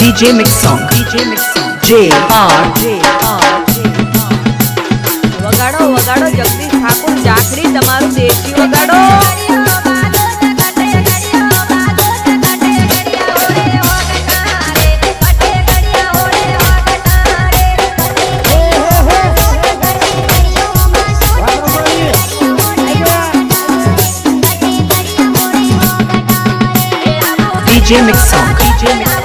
DJ Mix Song, JR. વગાડો વગાડો જગદીશ ઠાકોર જાખડી તમારું દેશી વગાડો DJ Mix Song, JR.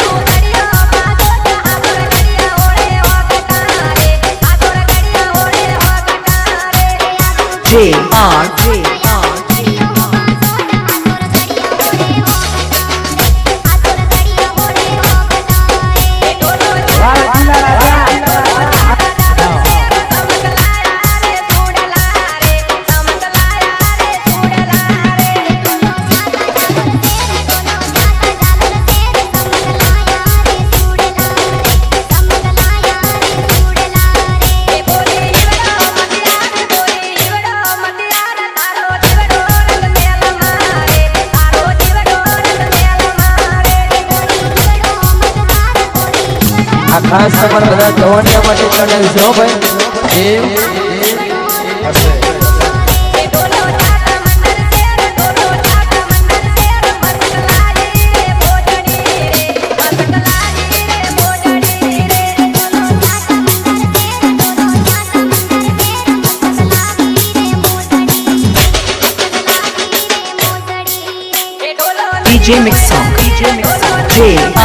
ખાસ તમારા બધા જવાનિયા માટે ચેનલ છે ભાઈ DJ Mix Song, JR.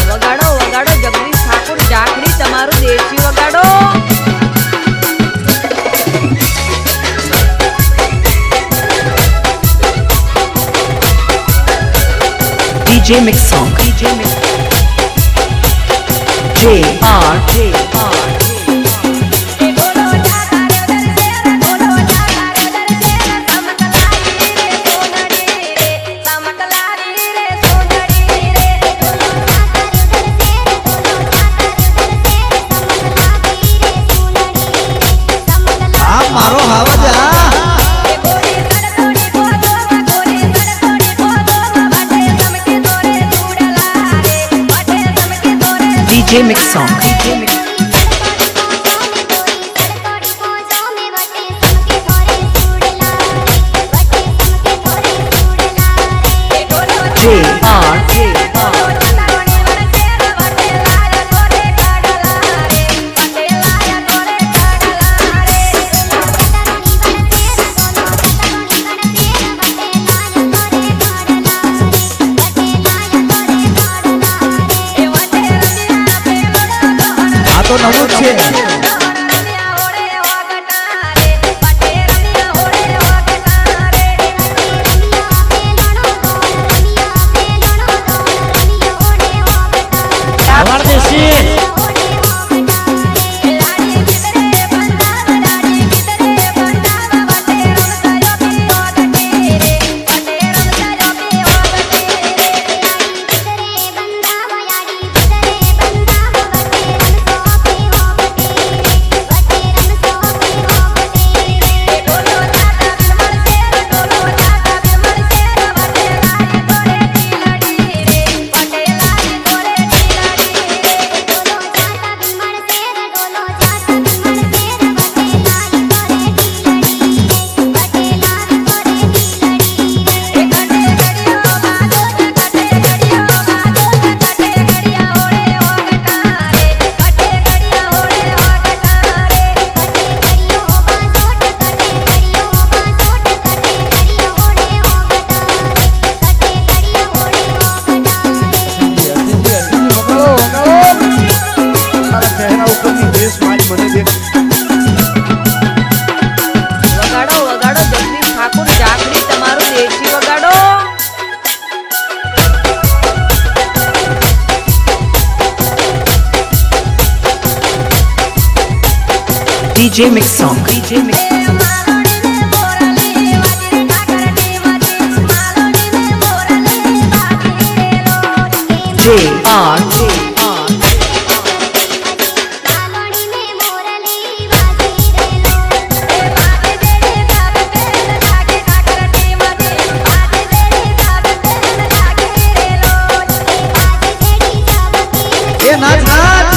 વગાડો વગાડો જગદીશ ઠાકોર જાખડી તમારું દેશી વગાડો DJ Mix Song, JR. DJ Mix Song, JR. તો નવું જ છે DJ Mix Song. DJ Mix Song. JR. એ નાચ નાચ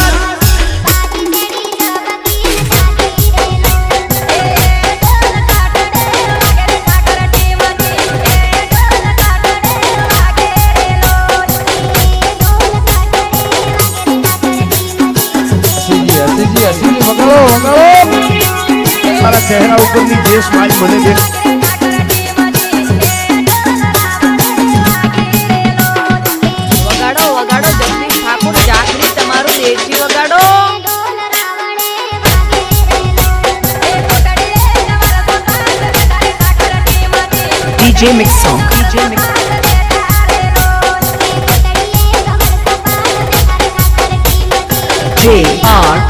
હસીજી વગાડો વગાડો મારા ચહેરા ઉપરની જે સ્માઈલ મને જે વગાડો વગાડો જગદીશ ઠાકોર જાખરી તમારું દેશી વગાડો DJ Mix Song. DJ Mix Song. JR.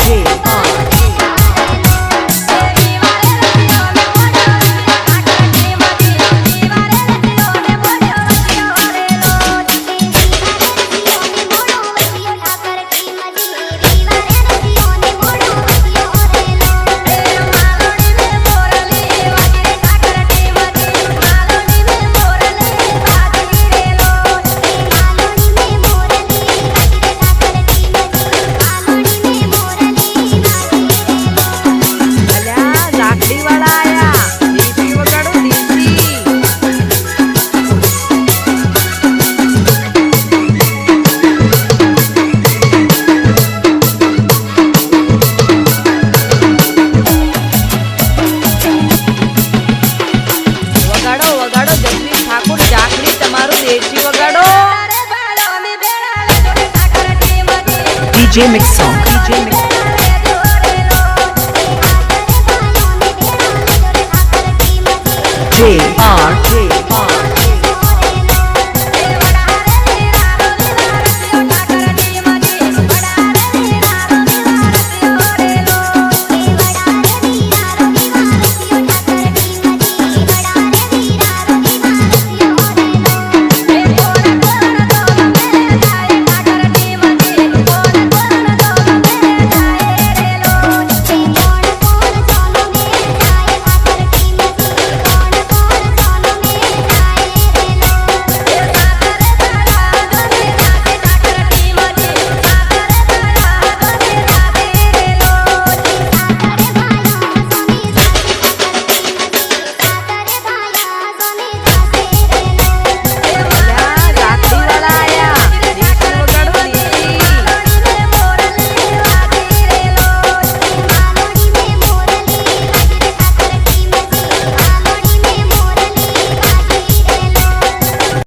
અલ્યા લાકડી વાળા આયા દેશી વગાડો દેશી વગાડો વગાડો જગદીશ ઠાકોર જાખરી તમારું દેશી વગાડો DJ Mix Song. DJ Mix Song. JR.